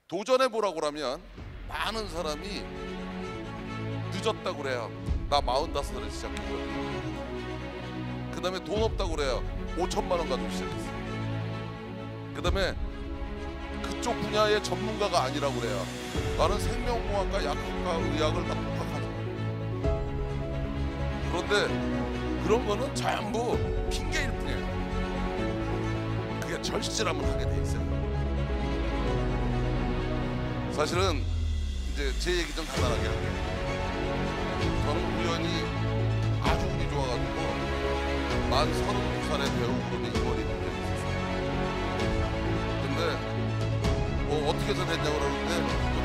도전해 보라고 그러면 많은 사람이 늦었다고 그래요. 나 45살에 시작했거든요. 그 다음에 돈 없다고 그래요. 5천만 원 가지고 시작했어요. 그 다음에 그쪽 분야의 전문가가 아니라고 그래요. 나는 생명공학과, 약학과, 의학을 다 독학하죠. 그런데 그런 거는 전부 핑계일 뿐이에요. 그게 절실함을 하게 돼 있어요. 사실은 이제 제 얘기 좀 간단하게 할게요. 저는 우연히 아주 운이 좋아가지고 만 32살의 배우로 이번이 됐어요. 근데 뭐 어떻게 해서 됐냐고 그러는데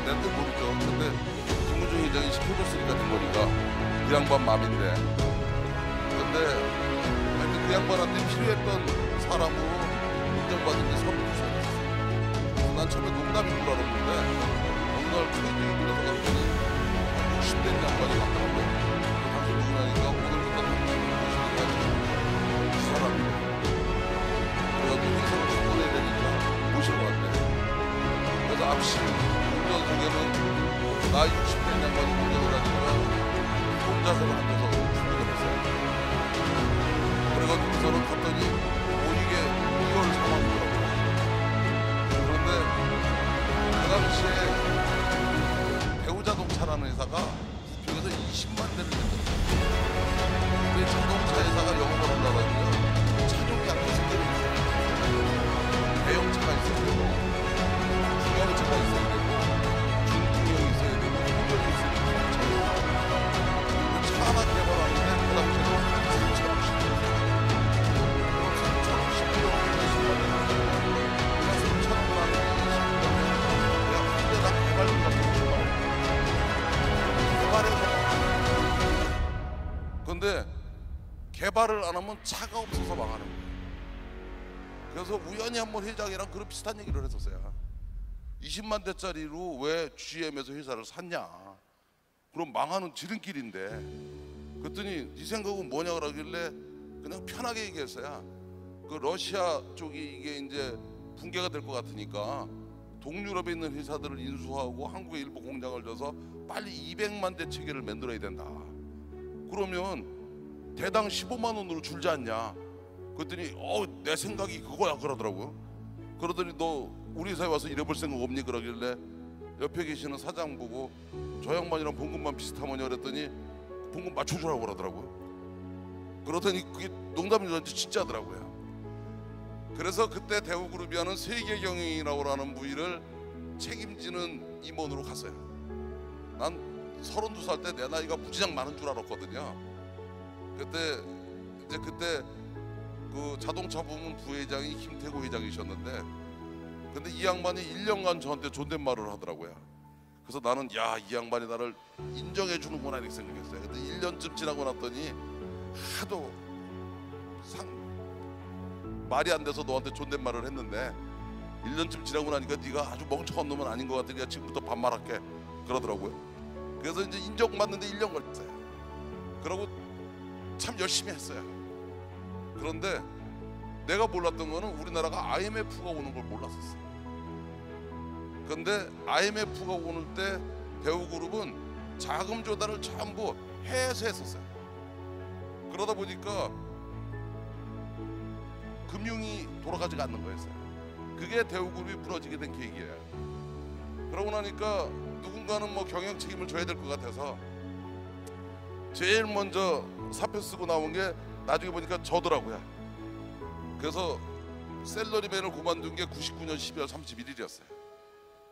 낸들 모르죠. 근데 김무중 회장이 시켜줬으니까 된 거니까 그 양반 맘인데. 근데 하여튼 그 양반한테 필요했던 사람으로 인정받은 게 32살이었어요. 난 처음에 농담인 줄 알았는데 어느 날 트레이닝을 들어서 갔더니 60대 양반이 왔더라고요. 당신 누구냐니까 오늘부터 당신이 모시는 이 사람이에요. 그래가지고 행사를 한번해야 되니까 모시러 왔대. 그래서 앞시 운전 속에는 나이 60대 양반이 운전을 하니까 혼자서 앉아서 출근을 했어요. 그래가지고 저는 갔더니 이게 리얼 상황이더라고요. 그런데 그 당시에 배우자동차라는 회사가 부평에서 20만 대를 냈거든요. 근데 자동차 회사가 영업을 하려면요 차종이 한 6개를 있어요. 대형차가 있어야 되고 중형차가 있어야 되고 중형이 있어야 되고 중형이 있어야 되고 차 하나 개발하는데 그 당시에는 3,000원씩 3,010km 3,000원만 내가 근데 나 개발을 근데 개발을 안 하면 차가 없어서 망하는 거예요. 그래서 우연히 한번 회장이랑 그런 비슷한 얘기를 했었어요. 20만 대짜리로 왜 GM에서 회사를 샀냐? 그럼 망하는 지름길인데. 그랬더니 네 생각은 뭐냐 그러길래 그냥 편하게 얘기했어요. 그 러시아 쪽이 이게 이제 붕괴가 될 것 같으니까 동유럽에 있는 회사들을 인수하고 한국에 일부 공장을 줘서 빨리 200만 대 체계를 만들어야 된다. 그러면 대당 15만 원으로 줄지 않냐? 그랬더니 내 생각이 그거야 그러더라고요. 그러더니 너 우리 회사에 와서 일해볼 생각 없니? 그러길래 옆에 계시는 사장 보고 저 양반이랑 봉급만 비슷하면요 그랬더니 봉급 맞춰주라고 그러더라고요. 그러더니 그게 농담인 줄 알았는지 진짜더라고요. 그래서 그때 대우그룹이 하는 세계경영이라고 하는 부위를 책임지는 임원으로 갔어요. 난 32살 때 내 나이가 무지장 많은 줄 알았거든요. 그때 그 자동차 부문 부회장이 김태구 회장이셨는데 근데 이 양반이 1년간 저한테 존댓말을 하더라고요. 그래서 나는 야, 이 양반이 나를 인정해 주는구나 이렇게 생각했어요. 근데 1년쯤 지나고 났더니 하도 말이 안 돼서 너한테 존댓말을 했는데 1년쯤 지나고 나니까 네가 아주 멍청한 놈은 아닌 것 같으니까 지금부터 반말할게 그러더라고요. 그래서 이제 인정받는데 1년 걸렸어요. 그러고 참 열심히 했어요. 그런데 내가 몰랐던 거는 우리나라가 IMF가 오는 걸 몰랐었어요. 그런데 IMF가 오는 때 대우그룹은 자금 조달을 전부 해외에서 했었어요. 그러다 보니까 금융이 돌아가지가 않는 거였어요. 그게 대우그룹이 무너지게 된 계기예요. 그러고 나니까 누군가는 뭐 경영 책임을 져야 될 것 같아서 제일 먼저 사표 쓰고 나온 게 나중에 보니까 저더라고요. 그래서 셀러리맨을 그만둔 게 99년 12월 31일이었어요.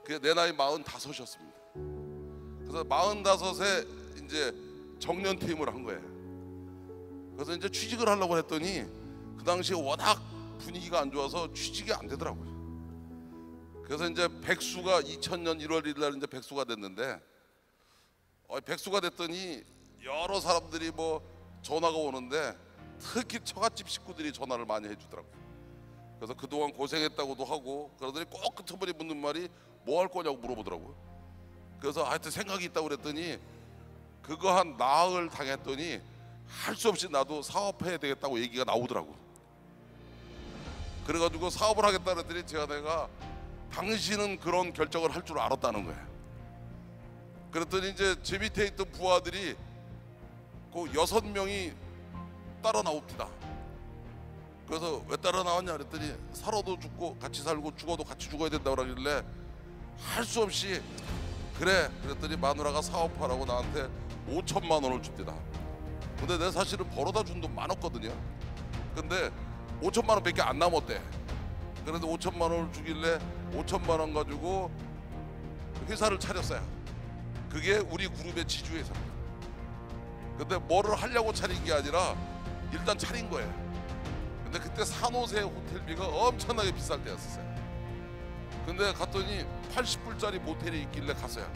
그게 내 나이 45이었습니다. 그래서 45에 이제 정년퇴임을 한 거예요. 그래서 이제 취직을 하려고 했더니 그 당시에 워낙 분위기가 안 좋아서 취직이 안 되더라고요. 그래서 이제 백수가 2000년 1월 1일 날 이제 백수가 됐는데 백수가 됐더니 여러 사람들이 뭐 전화가 오는데 특히 처갓집 식구들이 전화를 많이 해주더라고요. 그래서 그동안 고생했다고도 하고 그러더니 꼭 끝머리 묻는 말이 뭐 할 거냐고 물어보더라고요. 그래서 하여튼 생각이 있다고 그랬더니 그거 한 나흘 당했더니 할 수 없이 나도 사업해야 되겠다고 얘기가 나오더라고. 그래가지고 사업을 하겠다 그랬더니 제가 내가 당신은 그런 결정을 할 줄 알았다는 거예요. 그랬더니 이제 제 밑에 있던 부하들이 그 6명이 따라 나옵니다. 그래서 왜 따라 나왔냐 그랬더니 살아도 죽고 같이 살고 죽어도 같이 죽어야 된다고 그러길래 할 수 없이 그래 그랬더니 마누라가 사업하라고 나한테 5천만 원을 줍니다. 근데 내 사실은 벌어다 준 돈 많았거든요. 근데 5천만 원밖에 안 남았대. 그런데 5천만 원을 주길래 5천만 원 가지고 회사를 차렸어요. 그게 우리 그룹의 지주회사입니다. 근데 뭐를 하려고 차린 게 아니라 일단 차린 거예요. 근데 그때 산호세 호텔비가 엄청나게 비쌀 때였어요. 근데 갔더니 80불짜리 모텔이 있길래 갔어요.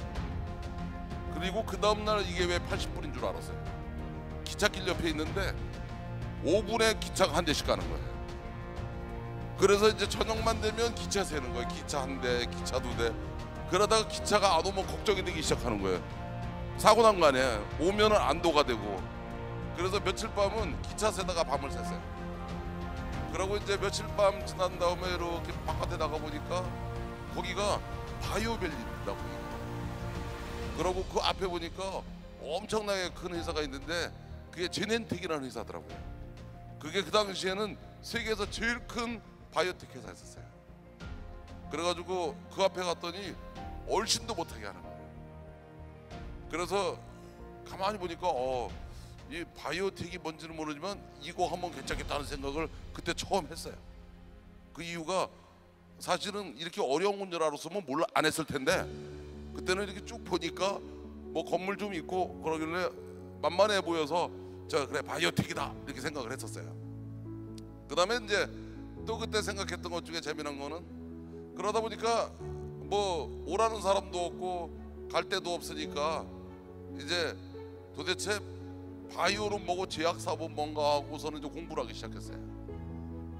그리고 그 다음날 이게 왜 80불인 줄 알았어요. 기찻길 옆에 있는데 5분에 기차가 한 대씩 가는 거예요. 그래서 이제 저녁만 되면 기차 세는 거예요. 기차 한 대, 기차 2대. 그러다가 기차가 안 오면 걱정이 되기 시작하는 거예요. 사고 난 거 아니에요. 오면은 안도가 되고. 그래서 며칠 밤은 기차 세다가 밤을 샜어요. 그러고 이제 며칠 밤 지난 다음에 이렇게 바깥에 나가 보니까 거기가 바이오벨리라고. 그러고 그 앞에 보니까 엄청나게 큰 회사가 있는데 그게 제넨텍이라는 회사더라고요. 그게 그 당시에는 세계에서 제일 큰 바이오텍 회사였었어요. 그래가지고 그 앞에 갔더니 얼씬도 못하게 하는 거예요. 그래서 가만히 보니까 이 바이오텍이 뭔지는 모르지만 이거 한번 괜찮겠다는 생각을 그때 처음 했어요. 그 이유가 사실은 이렇게 어려운 문제를 알았으면 몰라 안 했을 텐데 그때는 이렇게 쭉 보니까 뭐 건물 좀 있고 그러길래 만만해 보여서 자 그래 바이오텍이다 이렇게 생각을 했었어요. 그 다음에 이제 또 그때 생각했던 것 중에 재미난 거는 그러다 보니까 뭐 오라는 사람도 없고 갈 데도 없으니까 이제 도대체 바이오는 뭐고 제약 사업은 뭔가 하고서는 이제 공부를 하기 시작했어요.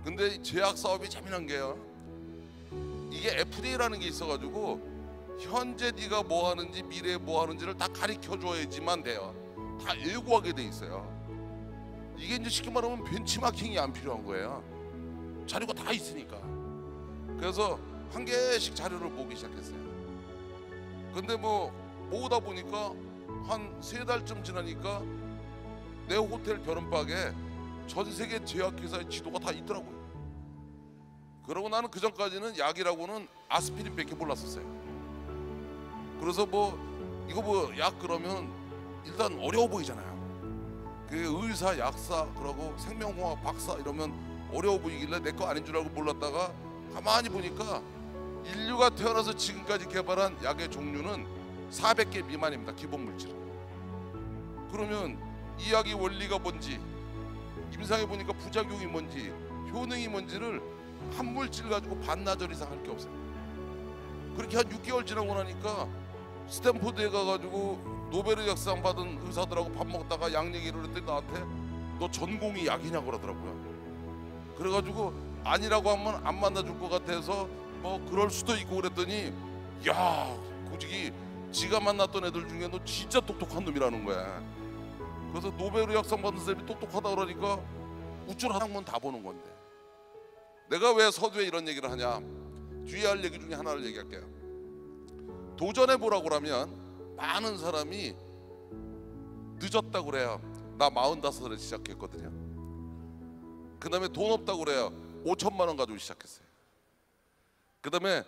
근데 이 제약 사업이 재미난 게요. 이게 FDA라는 게 있어가지고 현재 네가 뭐 하는지 미래에 뭐 하는지를 다 가르쳐 줘야지만 돼요. 다 예고하게 돼 있어요. 이게 이제 쉽게 말하면 벤치마킹이 안 필요한 거예요. 자료가 다 있으니까. 그래서 한 개씩 자료를 보기 시작했어요. 근데 뭐 모으다 보니까 한 3달쯤 지나니까 내 호텔 벼른박에 전 세계 제약회사의 지도가 다 있더라고요. 그러고 나는 그 전까지는 약이라고는 아스피린밖에 몰랐었어요. 그래서 뭐 이거 뭐 약 그러면 일단 어려워 보이잖아요. 그 의사, 약사, 그러고 생명공학 박사 이러면 어려워 보이길래 내 거 아닌 줄 알고 몰랐다가 가만히 보니까 인류가 태어나서 지금까지 개발한 약의 종류는 400개 미만입니다. 기본 물질은. 그러면 이 약의 원리가 뭔지, 임상해 보니까 부작용이 뭔지, 효능이 뭔지를 한 물질 가지고 반나절 이상 할 게 없어요. 그렇게 한 6개월 지나고 나니까 스탠포드에 가가지고 노벨의 약상 받은 의사들하고 밥 먹다가 약 얘기를 했더니 나한테 너 전공이 약이냐고 그러더라고요. 그래가지고 아니라고 하면 안 만나줄 것 같아서 뭐 그럴 수도 있고 그랬더니 야 솔직히 지가 만났던 애들 중에 너 진짜 똑똑한 놈이라는 거야. 그래서 노벨의 약상 받은 사람이 똑똑하다 그러니까 우쭐 학문 다 보는 건데 내가 왜 서두에 이런 얘기를 하냐. 뒤에 할 얘기 중에 하나를 얘기할게요. 도전해보라고 그러면 많은 사람이 늦었다고 그래요. 나 45살에 시작했거든요. 그 다음에 돈 없다고 그래요. 5천만 원 가지고 시작했어요. 그 다음에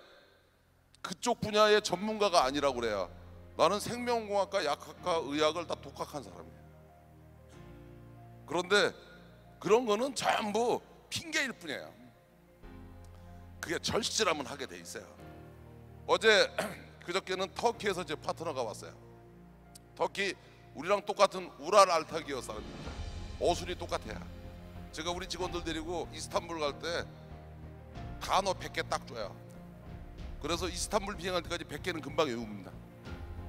그쪽 분야의 전문가가 아니라고 그래요. 나는 생명공학과 약학과 의학을 다 독학한 사람이에요. 그런데 그런 거는 전부 핑계일 뿐이에요. 그게 절실하면 하게 돼 있어요. 어제 그저께는 터키에서 제 파트너가 왔어요. 터키 우리랑 똑같은 우랄 알타기어 사람입니다. 어순이 똑같아요. 제가 우리 직원들 데리고 이스탄불 갈 때 단어 100개 딱 줘요. 그래서 이스탄불 비행할 때까지 100개는 금방 외웁니다.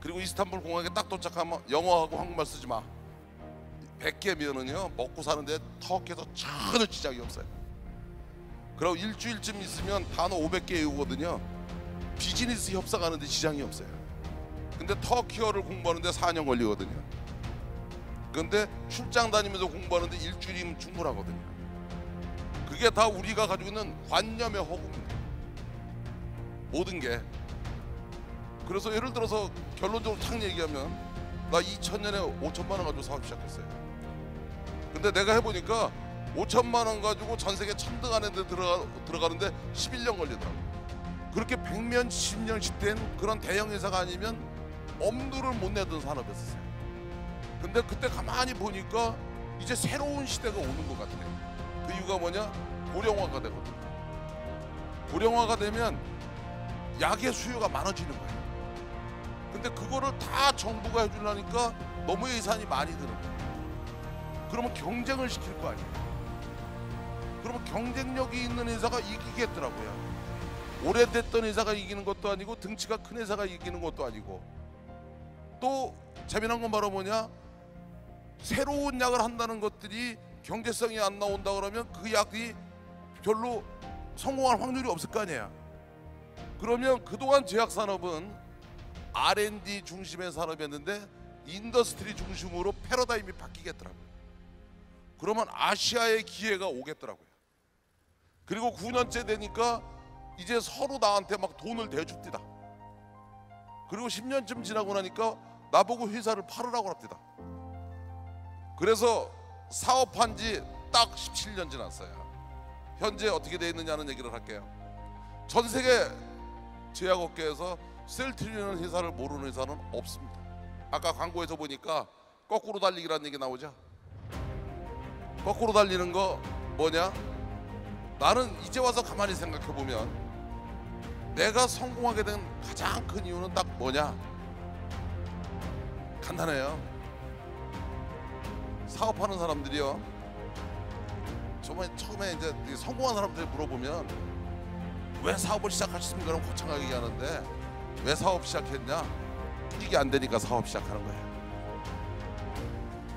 그리고 이스탄불 공항에 딱 도착하면 영어하고 한국말 쓰지 마. 100개면은요 먹고 사는데 터키에서 전혀 지장이 없어요. 그리고 일주일쯤 있으면 단어 500개 외우거든요. 비즈니스 협상하는데 지장이 없어요. 근데 터키어를 공부하는데 4년 걸리거든요. 근데 출장 다니면서 공부하는데 일주일이면 충분하거든요. 그게 다 우리가 가지고 있는 관념의 허구입니다. 모든 게. 그래서 예를 들어서 결론적으로 탁 얘기하면 나 2000년에 5천만 원 가지고 사업 시작했어요. 근데 내가 해보니까 5천만 원 가지고 전 세계 천등 안에 들어가는데 11년 걸리더라고. 그렇게 100년, 10년씩 된 그런 대형 회사가 아니면 엄두를 못 내던 산업이었어요. 근데 그때 가만히 보니까 이제 새로운 시대가 오는 것 같아요. 그 이유가 뭐냐? 고령화가 되거든. 고령화가 되면 약의 수요가 많아지는 거예요. 근데 그거를 다 정부가 해주려니까 너무 예산이 많이 드는 거예요. 그러면 경쟁을 시킬 거 아니에요. 그러면 경쟁력이 있는 회사가 이기겠더라고요. 오래됐던 회사가 이기는 것도 아니고 등치가 큰 회사가 이기는 것도 아니고. 또 재미난 건 바로 뭐냐? 새로운 약을 한다는 것들이 경제성이 안 나온다 그러면 그 약이 별로 성공할 확률이 없을 거 아니에요. 그러면 그동안 제약산업은 R&D 중심의 산업이었는데 인더스트리 중심으로 패러다임이 바뀌겠더라고요. 그러면 아시아의 기회가 오겠더라고요. 그리고 9년째 되니까 이제 서로 나한테 막 돈을 대줍디다. 그리고 10년쯤 지나고 나니까 나보고 회사를 팔으라고 합디다. 그래서 사업한 지 딱 17년 지났어요. 현재 어떻게 되어 있느냐는 얘기를 할게요. 전 세계 제약업계에서 셀트리는 회사를 모르는 회사는 없습니다. 아까 광고에서 보니까 거꾸로 달리기라는 얘기 나오죠. 거꾸로 달리는 거 뭐냐? 나는 이제 와서 가만히 생각해 보면 내가 성공하게 된 가장 큰 이유는 딱 뭐냐? 간단해요. 사업하는 사람들이요, 처음에 이제 성공한 사람들이 물어보면 왜 사업을 시작하셨습니까? 그럼 거창하게 얘기하는데 왜 사업 시작했냐? 취직이 안 되니까 사업 시작하는 거예요.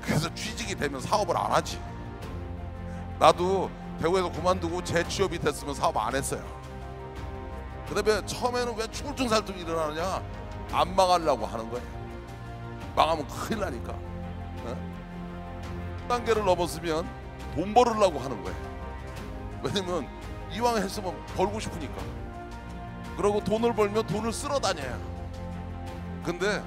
그래서 취직이 되면 사업을 안 하지. 나도 배우에서 그만두고 재취업이 됐으면 사업 안 했어요. 그다음에 처음에는 왜 충울증살도 일어나느냐? 안 망하려고 하는 거예요. 망하면 큰일 나니까. 단계를 넘었으면 돈 벌으려고 하는 거예요. 왜냐면 이왕 했으면 벌고 싶으니까. 그러고 돈을 벌면 돈을 쓸어 다녀요. 근데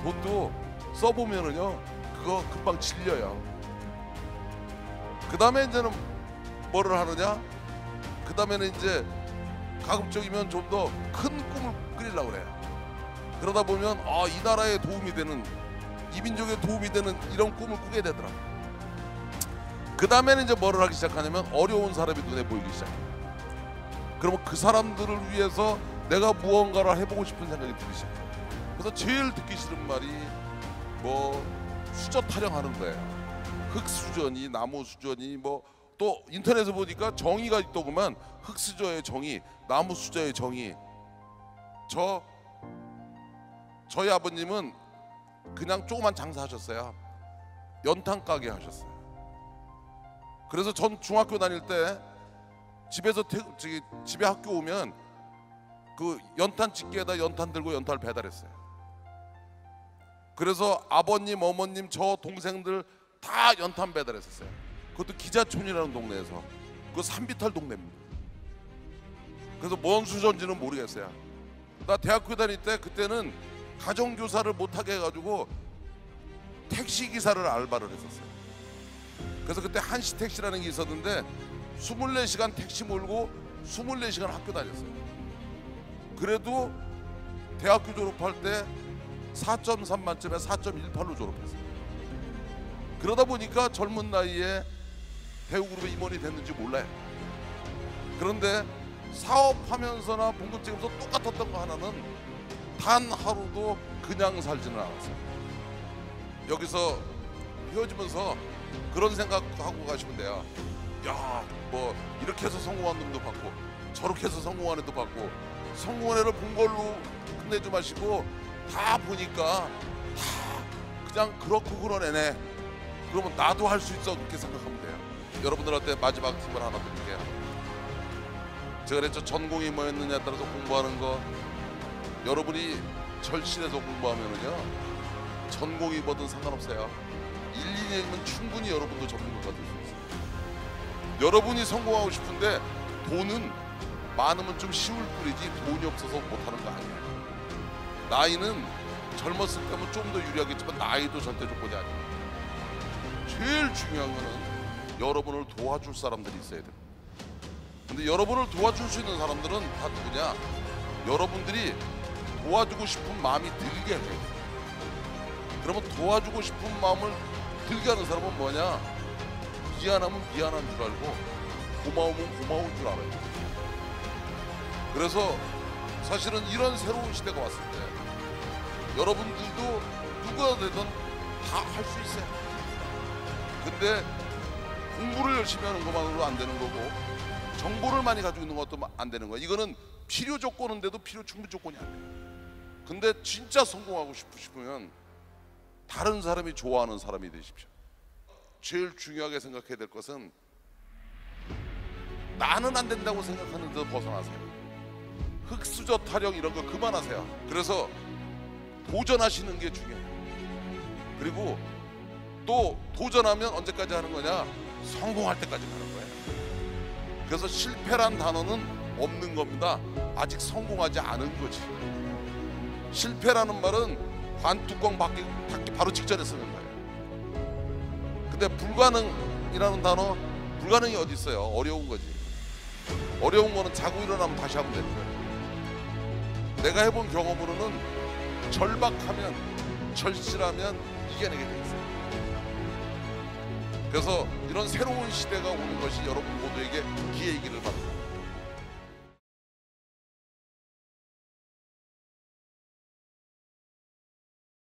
돈도 써보면은요, 그거 금방 질려요. 그 다음에 이제는 뭐를 하느냐? 그 다음에는 이제 가급적이면 좀 더 큰 꿈을 꾸리려고 그래요. 그러다 보면 이 나라에 도움이 되는, 이 민족에 도움이 되는 이런 꿈을 꾸게 되더라고요. 그 다음에는 이제 뭐를 하기 시작하냐면 어려운 사람이 눈에 보이기 시작해요. 그러면 그 사람들을 위해서 내가 무언가를 해보고 싶은 생각이 들기 시작해요. 그래서 제일 듣기 싫은 말이 뭐 수저 타령하는 거예요. 흙수저니 나무수저니 뭐 또 인터넷에 보니까 정의가 있더구만. 흙수저의 정의, 나무수저의 정의. 저희 아버님은 그냥 조그만 장사하셨어요. 연탄 가게 하셨어요. 그래서 전 중학교 다닐 때 집에서 집에 학교 오면 그 연탄 집게에다 연탄 들고 연탄을 배달했어요. 그래서 아버님, 어머님, 저 동생들 다 연탄 배달했었어요. 그것도 기자촌이라는 동네에서. 그 산비탈 동네입니다. 그래서 뭔 수저인지는 모르겠어요. 나 대학교 다닐 때 그때는 가정교사를 못하게 해가지고 택시기사를 알바를 했었어요. 그래서 그때 한시택시라는 게 있었는데 24시간 택시 몰고 24시간 학교 다녔어요. 그래도 대학교 졸업할 때 4.3 만점에 4.18로 졸업했어요. 그러다 보니까 젊은 나이에 대우그룹의 임원이 됐는지 몰라요. 그런데 사업하면서나 봉급제하면서 똑같았던 거 하나는 단 하루도 그냥 살지는 않았어요. 여기서 헤어지면서 그런 생각하고 가시면 돼요. 야, 뭐 이렇게 해서 성공한 놈도 받고 저렇게 해서 성공한 애도 받고 성공한 애를 본 걸로 끝내지 마시고 다 보니까 다 그냥 그렇고 그런 애네. 그러면 나도 할 수 있어. 그렇게 생각하면 돼요. 여러분들한테 마지막 팁을 하나 드릴게요. 제가 그랬죠. 전공이 뭐였느냐에 따라서 공부하는 거. 여러분이 절실해서 공부하면은요, 전공이 뭐든 상관없어요. 1, 2년이면 충분히 여러분도 전문가가 될 수 있어요. 여러분이 성공하고 싶은데 돈은 많으면 좀 쉬울 뿐이지 돈이 없어서 못하는 거 아니야. 나이는 젊었을 때면 좀 더 유리하겠지만 나이도 절대 조건이 아니야. 제일 중요한 거는 여러분을 도와줄 사람들이 있어야 돼. 근데 여러분을 도와줄 수 있는 사람들은 다 누구냐? 여러분들이 도와주고 싶은 마음이 들게 해. 그러면 도와주고 싶은 마음을 들게 하는 사람은 뭐냐? 미안하면 미안한 줄 알고 고마우면 고마운 줄 알아요. 그래서 사실은 이런 새로운 시대가 왔을 때 여러분들도 누가 되든 다 할 수 있어요. 근데 공부를 열심히 하는 것만으로 안 되는 거고 정보를 많이 가지고 있는 것도 안 되는 거야. 이거는 필요 조건인데도 필요 충분 조건이 안 돼요. 근데 진짜 성공하고 싶으시면 다른 사람이 좋아하는 사람이 되십시오. 제일 중요하게 생각해야 될 것은 나는 안 된다고 생각하는 데서 벗어나세요. 흑수저 타령 이런 거 그만하세요. 그래서 도전하시는 게 중요해요. 그리고 또 도전하면 언제까지 하는 거냐? 성공할 때까지 하는 거예요. 그래서 실패란 단어는 없는 겁니다. 아직 성공하지 않은 거지. 실패라는 말은 관뚜껑 닫기 바로 직전에 쓰는 거예요. 근데 불가능이라는 단어, 불가능이 어디 있어요? 어려운 거지. 어려운 거는 자고 일어나면 다시 하면 되는 거예요. 내가 해본 경험으로는 절박하면, 절실하면 이겨내게 돼 있어요. 그래서 이런 새로운 시대가 오는 것이 여러분 모두에게 기회이기를 바랍니다.